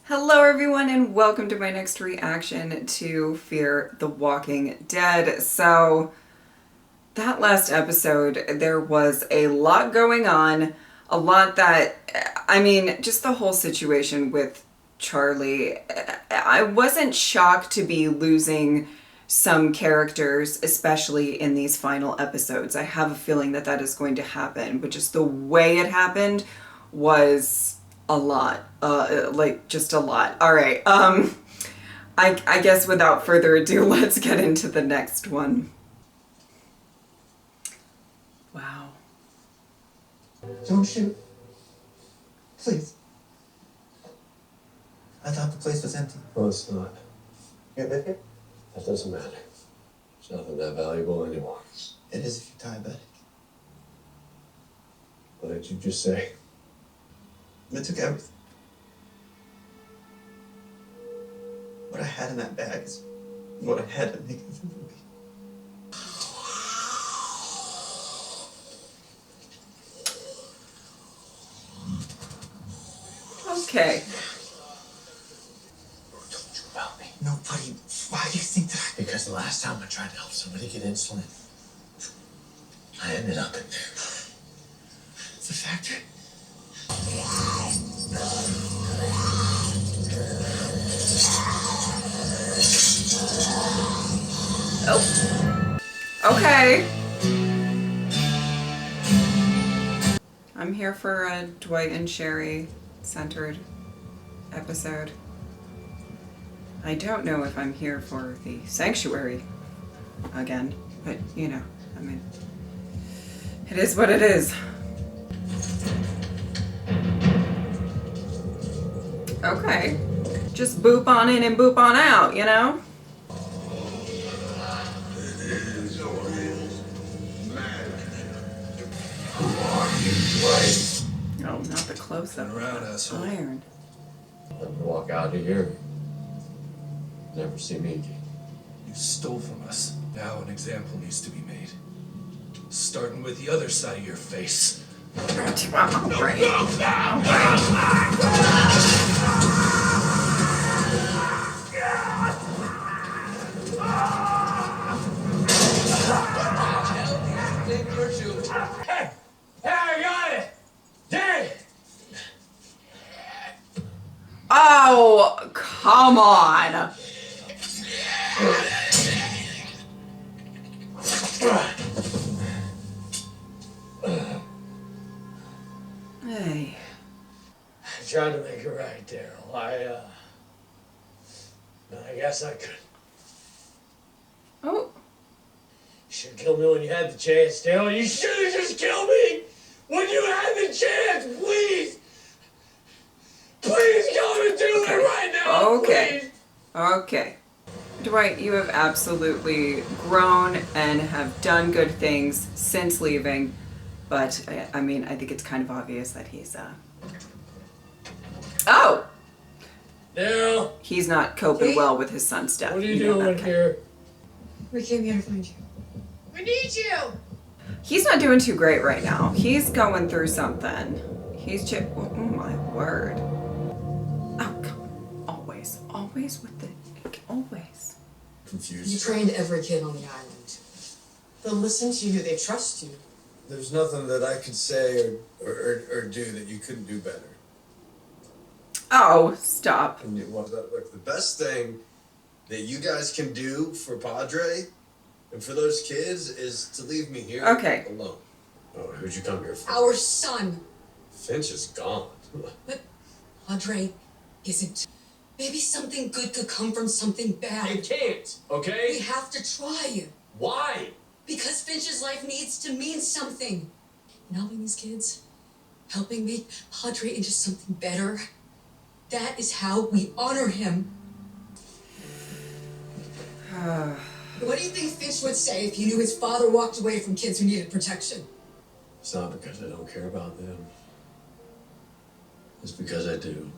Hello everyone and welcome to my next reaction to Fear the Walking Dead. So that last episode, there was a lot going on, a lot just the whole situation with Charlie. I wasn't shocked to be losing some characters, especially in these final episodes. I have a feeling that that is going to happen, but just the way it happened was a lot, just a lot. All right, I guess without further ado, let's get into the next one. Wow. Don't shoot. Please. I thought the place was empty. Well, it's not. You're with it? That doesn't matter. There's nothing that valuable anymore. It is if you're diabetic. What did you just say? They took everything. What I had in that bag is what I had to make the movie. Okay. Who told you about me? Nobody. Why do you think that Because the last time I tried to help somebody get insulin, I ended up in there. It's a factory? Oh. Okay. I'm here for a Dwight and Sherry centered episode. I don't know if I'm here for the sanctuary again, but you know, I mean, it is what it is. Okay. Just boop on in and boop on out, you know? Oh, not the close-up. Around, asshole. Iron. Let me walk out of here. Never see me again. You stole from us. Now an example needs to be made. Starting with the other side of your face. Hey! Hey, I got it! Dang! Oh, come on. Hey. I tried to make it right, Daryl. I guess I couldn't. Oh. You should have killed me when you had the chance, Daryl. You should have just killed me when you had the chance, please! Please come and do it right now, Okay. please! Okay. Dwight, you have absolutely grown and have done good things since leaving, but I mean, I think it's kind of obvious that he's, Oh! Daryl, He's not coping Hey. well with his son's death. what are you know that doing kind- here? We came here to find you. We need you! He's not doing too great right now. He's going through something. He's just, oh my word. Oh, come on. Always. Always with the, always. Confused. You trained every kid on the island. They'll listen to you, they trust you. There's nothing that I could say or do that you couldn't do better. Oh, stop. And look, the best thing that you guys can do for Padre and for those kids is to leave me here Okay. alone. Oh, who'd you come here for? Our son! Finch is gone. But Padre isn't. Maybe something good could come from something bad. can't, We okay? have to try. Why? Because Finch's life needs to mean something. And helping these kids, helping make Padre into something better, that is how we honor him. What do you think Finch would say if he knew his father walked away from kids who needed protection? It's not because I don't care about them. It's because I do.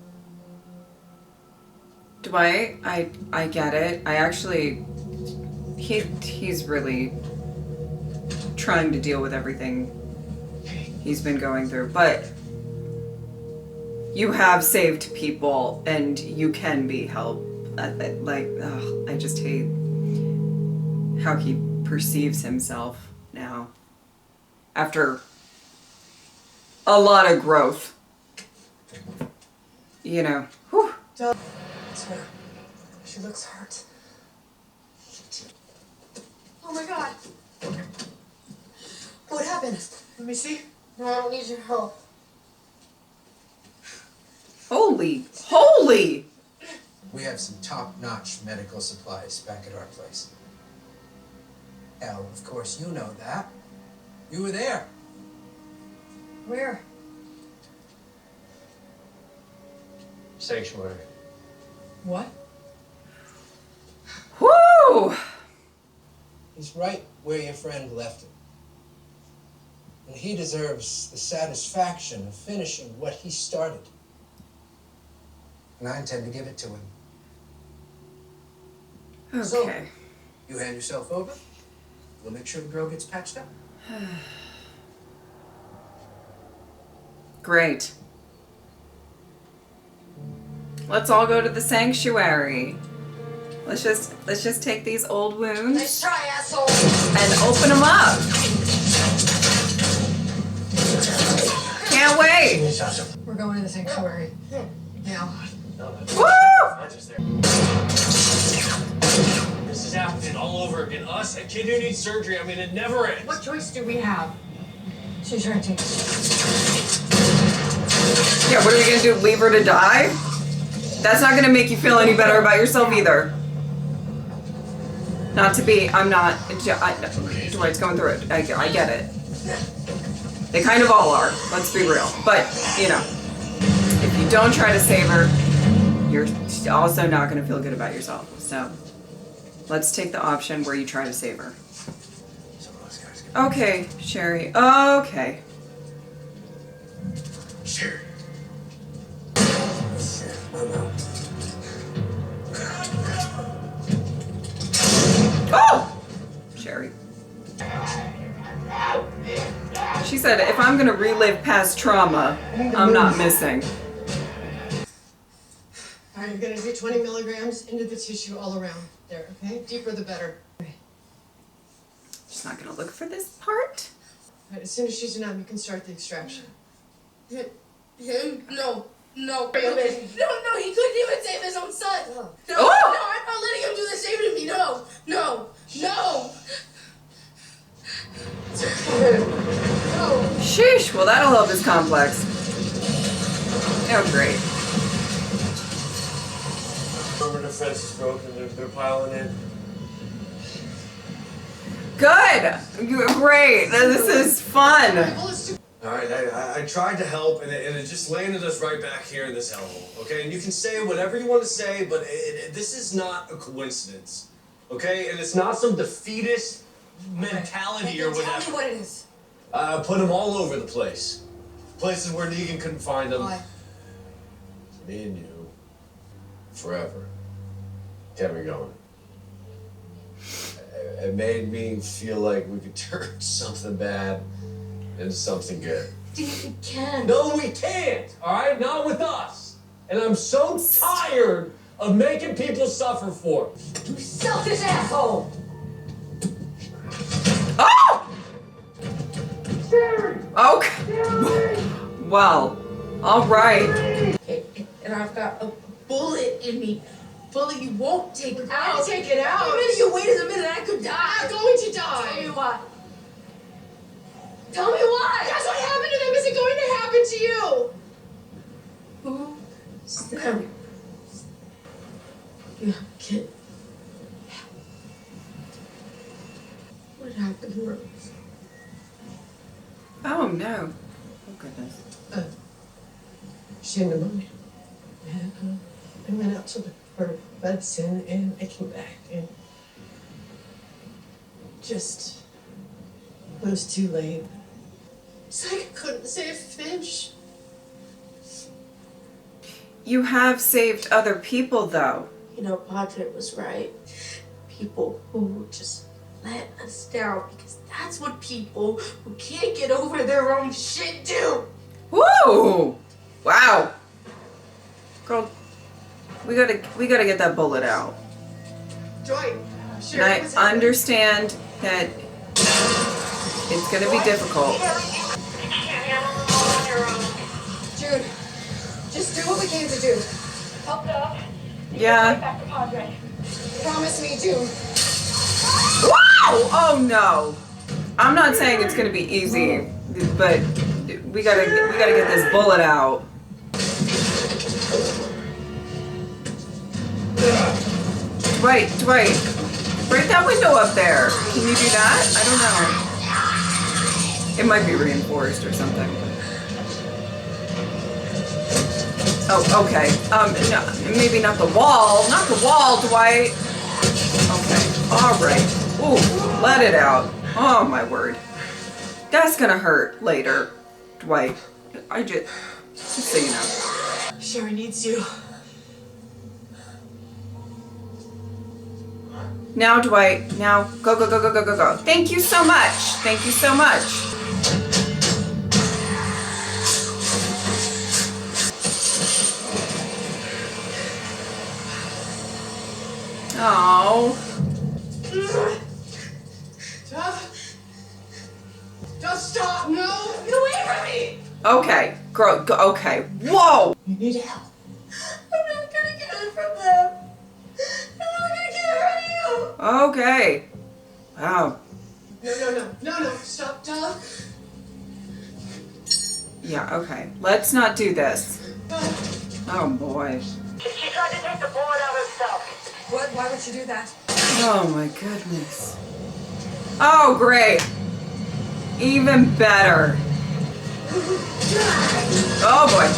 Dwight, I get it. I actually, he's really trying to deal with everything he's been going through, but You have saved people and you can be helped. I just hate how he perceives himself now. After a lot of growth. You know. Whew. It's her. She looks hurt. Oh my god. What happened? Let me see. No, I don't need your help. Holy! We have some top-notch medical supplies back at our place. Hell, of course you know that. You were there. Where? Sanctuary. What? Woo! He's right where your friend left him. And he deserves the satisfaction of finishing what he started. And I intend to give it to him. Okay. So, you hand yourself over. We'll make sure the girl gets patched up. Great. Let's all go to the sanctuary. Let's just take these old wounds Nice try, asshole! and open them up. Can't wait. We're going to the sanctuary. Now. Woo! This is happening all over again. Us, a kid who needs surgery. I mean, it never ends. What choice do we have? She's hurting. Yeah, what are you gonna do? Leave her to die? That's not gonna make you feel any better about yourself either. Not to be, I'm not, Dwight's going through it. I get it. They kind of all are, let's be real. But, you know, if you don't try to save her, you're also not gonna feel good about yourself. So, let's take the option where you try to save her. Okay, Sherry, okay. Sherry. Oh! Sherry. She said, if I'm gonna relive past trauma, I'm not missing. All right, you're gonna do 20 milligrams into the tissue all around there, okay? Deeper the better. She's not gonna look for this part? All right, as soon as she's numb, you can start the extraction. Him? No. No, he couldn't even save his own son. No, I'm not letting him do the same to me. No. Sheesh, well that'll help his complex. Oh, great. Remember the fence is broken. They're piling in. Good! Great! This is fun! All right, I tried to help, and it just landed us right back here in this hellhole, okay? And you can say whatever you want to say, but this is not a coincidence, okay? And it's not some defeatist mentality or whatever. Tell me what it is. Put them all over the place. Places where Negan couldn't find them. Why? Me and you. Forever. Kept me going. It made me feel like we could turn something bad into something good. Dude, you can. No, we can't. All right, not with us. And I'm so tired of making people suffer for it. You selfish asshole! Oh! Sherry! Okay. Well, alright. And I've got a bullet in me. Bullet you won't take We're out. going to take it out. The minute you wait is a minute I could die. I'm going to Tell me die. why. Tell me why. That's what happened to them isn't going to happen to you. Who said you have a kid? What happened to Rose? Oh no. Oh goodness. She had pneumonia. And I went out to her medicine and I came back and just it was too late. It's like I couldn't save fish. You have saved other people though. You know, Padre was right. People who just let us down because that's what people who can't get over their own shit do. Woo! Wow. Girl, we gotta get that bullet out. Dwight, And Sherry, I what's happening? understand that it's gonna be difficult. Jude, just do what we came to do. Help Doug. Yeah. Back to Padre. Promise me, Jude. Wow! Oh no! I'm not saying it's gonna be easy, but we gotta get this bullet out. Dwight, break that window up there. Can you do that? I don't know. It might be reinforced or something. Oh, okay. No, maybe not the wall. Not the wall, Dwight. Okay. All right. Ooh, let it out. Oh my word. That's gonna hurt later, Dwight. Just so you know. Sherry needs you. Now, Dwight. Now, go, go, go, go, go, go, go. Thank you so much. Thank you so much. Oh. Doug? Just stop! No! Get away from me! Okay, girl. Okay. Whoa. You need help. I'm not gonna get it from them. I'm not gonna get it from you. Okay. Wow. No. Stop, Doug. Yeah. Okay. Let's not do this. Oh boy. She tried to take the bullet out herself. What? Why would you do that? Oh my goodness. Oh great. Even better. Oh boy.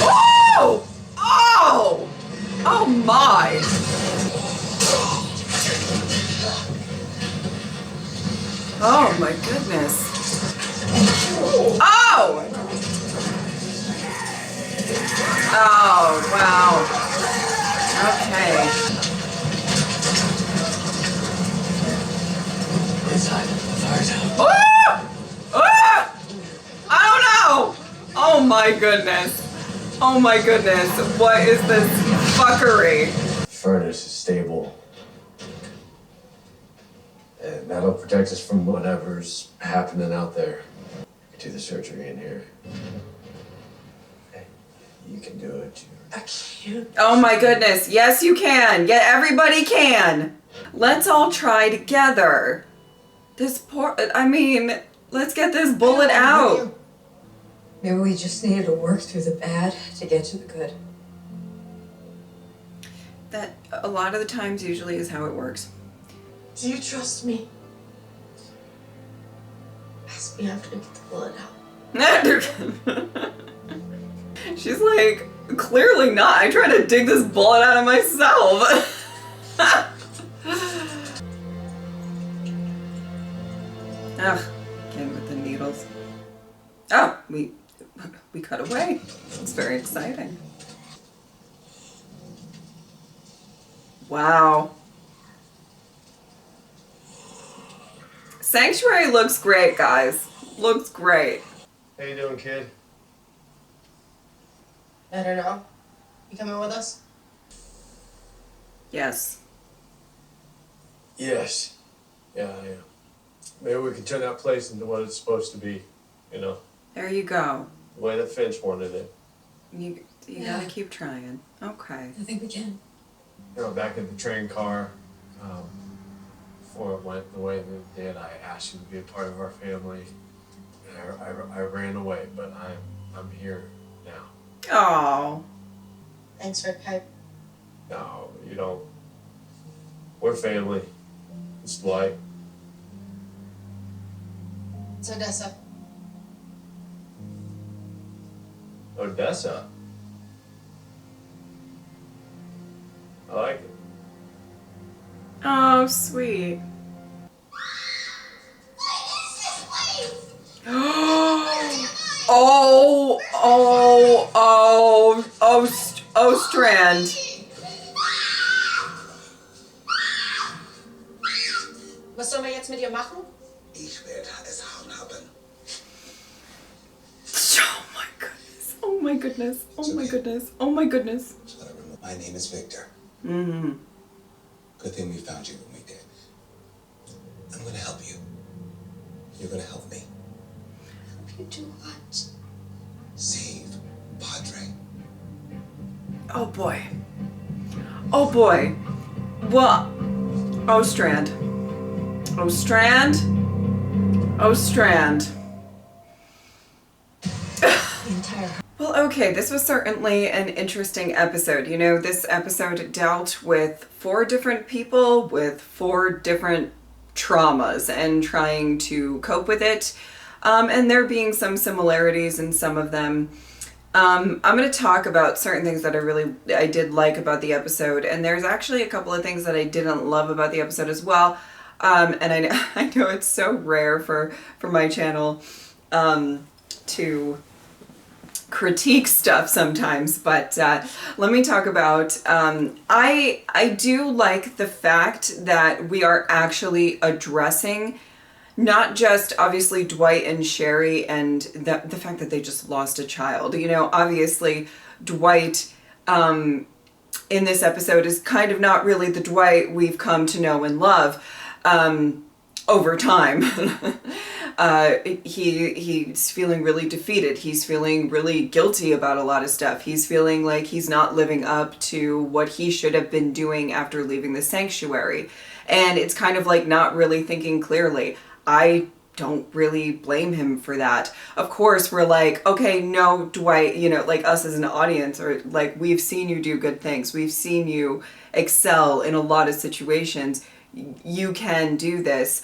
Oh! Oh! Oh my! Oh my goodness. Oh! Oh, wow. Okay. Inside. The fire's out. Ah! Ah! I don't know! Oh my goodness. Oh my goodness. What is this fuckery? Furnace is stable. And that'll protect us from whatever's happening out there. Do the surgery in here. Hey, you can do it, Jude. I can't. Oh my goodness. Yes, you can. Yeah, everybody can. Let's all try together. Let's get this bullet out. Maybe we just needed to work through the bad to get to the good. That a lot of the times usually is how it works. Do you trust me? Ask me after I get the bullet out. She's like, clearly not. I tried to dig this bullet out of myself. Ugh, again with the needles. Oh, we cut away. It's very exciting. Wow. Sanctuary looks great, guys. Looks great. How you doing, kid? I don't know. You coming with us? Yes. Yes. Yeah. Maybe we can turn that place into what it's supposed to be, you know? There you go. The way that Finch wanted it. You Yeah. gotta keep trying. Okay. I think we can. You know, back in the train car, before it went the way that it did, I asked you to be a part of our family. And I ran away, but I'm here now. Oh. Thanks, Rick. No, you don't. We're family. It's Dwight. It's Odessa. Odessa. I like it. Oh, sweet. Oh, Strand. Was soll man jetzt mit ihr machen? Ich werde es handhaben. my goodness. Oh my goodness. Oh my goodness. So that I remember. My name is Victor. Mm-hmm. Good thing we found you when we did. I'm gonna help you. You're gonna help me. Help you do what? Save Padre. Oh boy. Oh boy. Well, oh Strand. Oh Strand. Oh Strand. Well, okay, this was certainly an interesting episode. You know, this episode dealt with 4 different people with 4 different traumas and trying to cope with it. And there being some similarities in some of them. I'm going to talk about certain things that I did like about the episode, and there's actually a couple of things that I didn't love about the episode as well. And I know it's so rare for my channel to critique stuff sometimes, but let me talk about I do like the fact that we are actually addressing not just obviously Dwight and Sherry and the fact that they just lost a child. You know, obviously Dwight in this episode is kind of not really the Dwight we've come to know and love over time. He's feeling really defeated. He's feeling really guilty about a lot of stuff. He's feeling like he's not living up to what he should have been doing after leaving the sanctuary. And it's kind of like not really thinking clearly. I don't really blame him for that. Of course, we're like, okay, no, Dwight, you know, like us as an audience, or like, we've seen you do good things. We've seen you excel in a lot of situations. You can do this.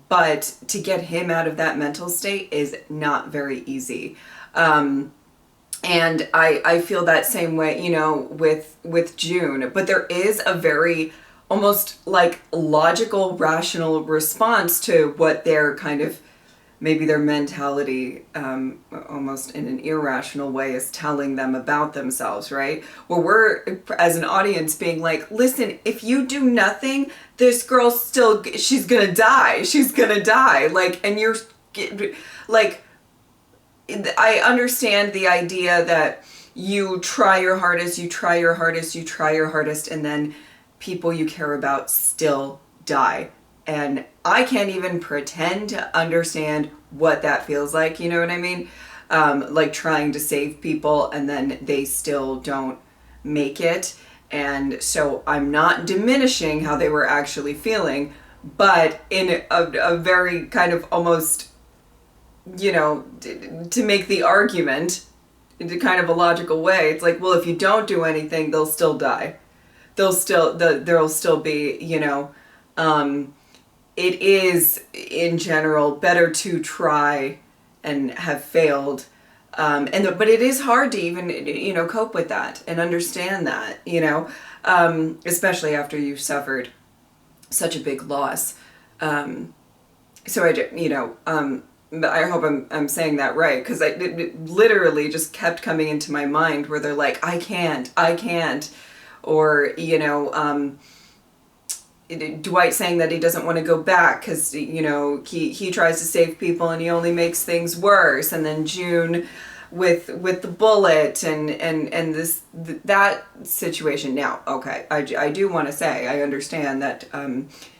But to get him out of that mental state is not very easy. And I feel that same way, you know, with June. But there is a very almost like logical, rational response to what their kind of, maybe their mentality, almost in an irrational way, is telling them about themselves, right? Where we're, as an audience, being like, listen, if you do nothing, this girl's still, she's gonna die. She's gonna die. Like, and you're, like, I understand the idea that you try your hardest, you try your hardest, you try your hardest, and then people you care about still die. And I can't even pretend to understand what that feels like, you know what I mean? Like trying to save people and then they still don't make it. And so I'm not diminishing how they were actually feeling, but in a very kind of almost, you know, to make the argument in kind of a logical way, it's like, well, if you don't do anything, they'll still die. There'll still be, you know, it is in general better to try and have failed. But it is hard to even, you know, cope with that and understand that, you know, especially after you've suffered such a big loss. So I hope I'm saying that right, because it literally just kept coming into my mind where they're like, I can't. Or, you know, Dwight saying that he doesn't want to go back because, you know, he tries to save people and he only makes things worse. And then June with the bullet and that situation. Now, okay, I do want to say I understand that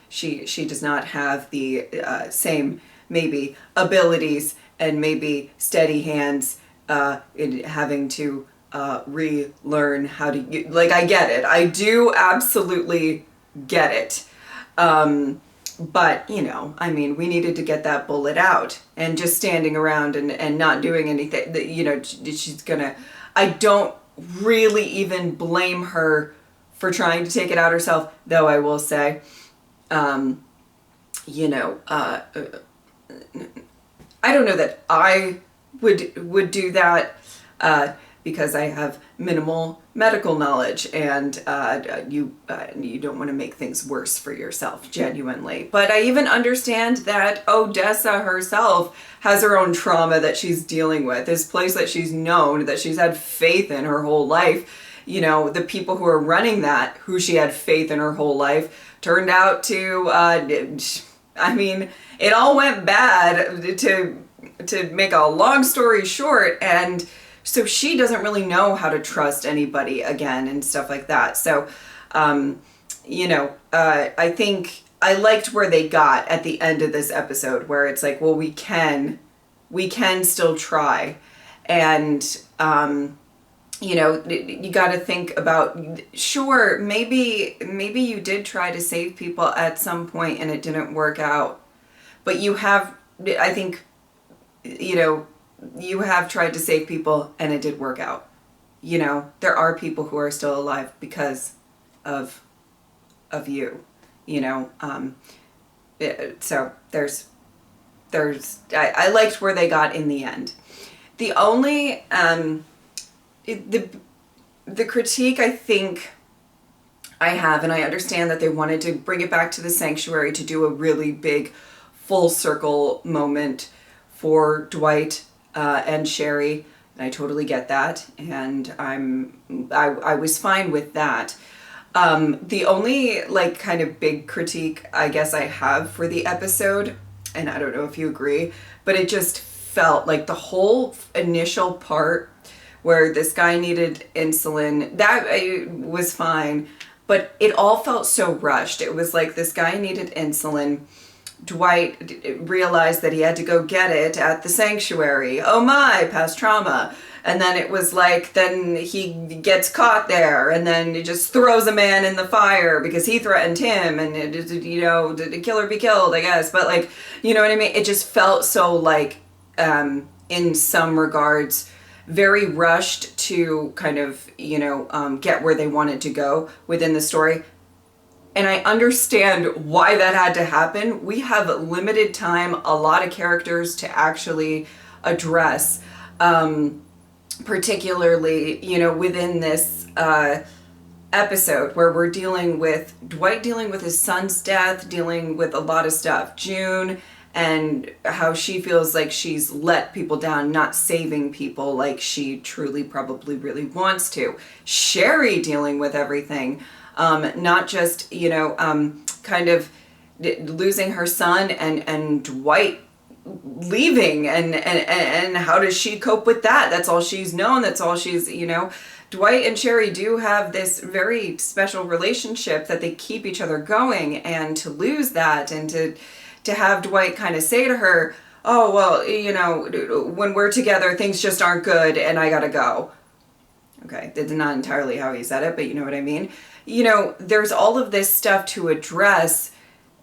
she does not have the same maybe abilities and maybe steady hands in having to relearn how to, like, I get it. I do absolutely get it. But, you know, I mean, we needed to get that bullet out, and just standing around and not doing anything, you know, she's gonna, I don't really even blame her for trying to take it out herself, though I will say, you know, I don't know that I would do that, because I have minimal medical knowledge, and you don't want to make things worse for yourself, genuinely. But I even understand that Odessa herself has her own trauma that she's dealing with. This place that she's known, that she's had faith in her whole life. You know, the people who are running that, who she had faith in her whole life, turned out to, I mean, it all went bad, to make a long story short, and So she doesn't really know how to trust anybody again and stuff like that. So, I think I liked where they got at the end of this episode, where it's like, well, we can still try. And, you got to think about, sure, maybe you did try to save people at some point and it didn't work out. But you have, I think, you have tried to save people and it did work out. There are people who are still alive because of you, so I liked where they got in the end. The only, the critique I think I have, and I understand that they wanted to bring it back to the sanctuary to do a really big full circle moment for Dwight and Sherry, and I totally get that, and I was fine with that. The only kind of big critique I guess I have for the episode, and I don't know if you agree, but it just felt like the whole initial part where this guy needed insulin, that was fine, but it all felt so rushed. It was like this guy needed insulin. Dwight realized that he had to go get it at the sanctuary. Oh my, past trauma. And then it was like, then he gets caught there, and then he just throws a man in the fire because he threatened him, and the killer be killed, I guess. But you know what I mean? It just felt so in some regards, very rushed to kind of, get where they wanted to go within the story. And I understand why that had to happen. We have limited time, a lot of characters to actually address, particularly, within this episode where we're dealing with Dwight dealing with his son's death, dealing with a lot of stuff. June and how she feels like she's let people down, not saving people like she truly probably really wants to. Sherry dealing with everything. Not just, kind of losing her son and Dwight leaving and how does she cope with that? That's all she's known. That's all she's, Dwight and Sherry do have this very special relationship that they keep each other going, and to lose that and to have Dwight kind of say to her, oh, well, when we're together, things just aren't good and I gotta go. Okay, that's not entirely how he said it, but you know what I mean? There's all of this stuff to address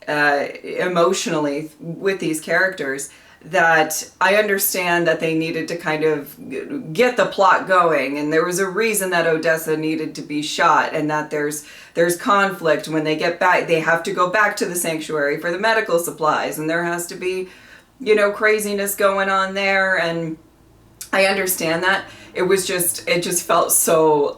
emotionally with these characters that I understand that they needed to kind of get the plot going, and there was a reason that Odessa needed to be shot, and that there's conflict when they get back. They have to go back to the sanctuary for the medical supplies, and there has to be, craziness going on there, and I understand that. It just felt so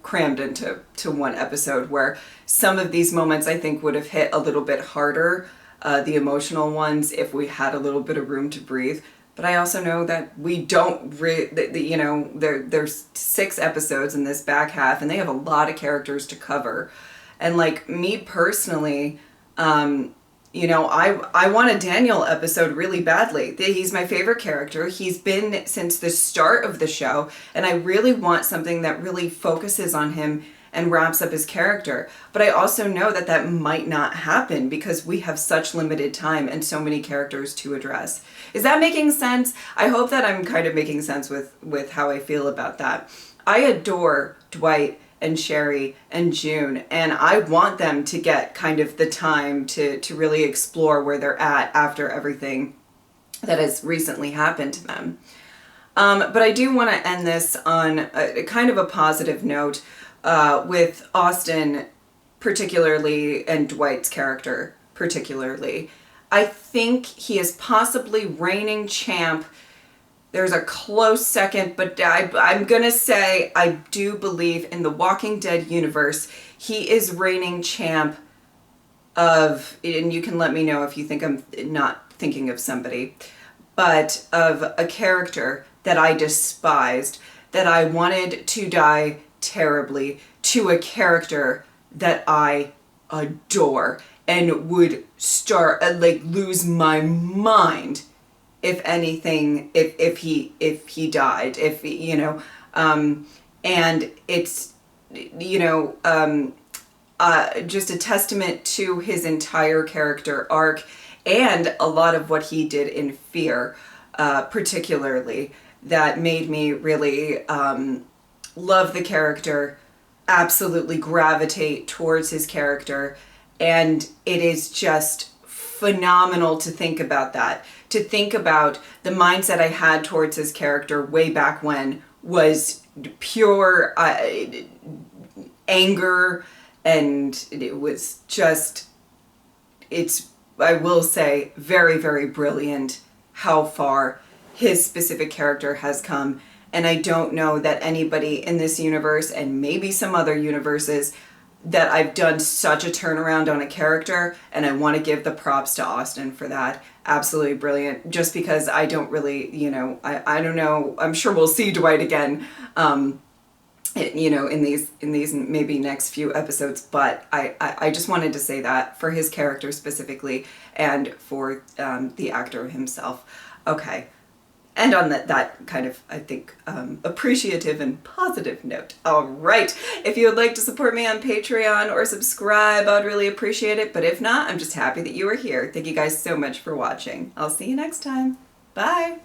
crammed into one episode, where some of these moments I think would have hit a little bit harder, the emotional ones, if we had a little bit of room to breathe. But I also know that we don't, there's 6 episodes in this back half, and they have a lot of characters to cover. And me personally, I want a Daniel episode really badly. He's my favorite character. He's been since the start of the show, and I really want something that really focuses on him and wraps up his character. But I also know that that might not happen because we have such limited time and so many characters to address. Is that making sense? I hope that I'm kind of making sense with how I feel about that. I adore Dwight and Sherry and June, and I want them to get kind of the time to really explore where they're at after everything that has recently happened to them. But I do want to end this on a kind of a positive note, with Austin particularly, and Dwight's character particularly. I think he is possibly reigning champ. There's a close second, but I'm going to say I do believe in the Walking Dead universe, he is reigning champ of, and you can let me know if you think I'm not thinking of somebody, but of a character that I despised, that I wanted to die terribly, to a character that I adore and would lose my mind if anything, if he died, if, you know, and it's, you know, just a testament to his entire character arc and a lot of what he did in Fear, particularly, that made me really love the character, absolutely gravitate towards his character. And it is just phenomenal to think about that. To think about the mindset I had towards his character way back when was pure anger, and it was just, it's, I will say, very, very brilliant how far his specific character has come. And I don't know that anybody in this universe, and maybe some other universes, that I've done such a turnaround on a character, and I want to give the props to Austin for that. Absolutely brilliant. Just because I don't really, you know, I don't know, I'm sure we'll see Dwight again, you know, in these maybe next few episodes, but I just wanted to say that for his character specifically, and for the actor himself. Okay. And on that kind of, I think, appreciative and positive note. All right. If you would like to support me on Patreon or subscribe, I'd really appreciate it. But if not, I'm just happy that you are here. Thank you guys so much for watching. I'll see you next time. Bye.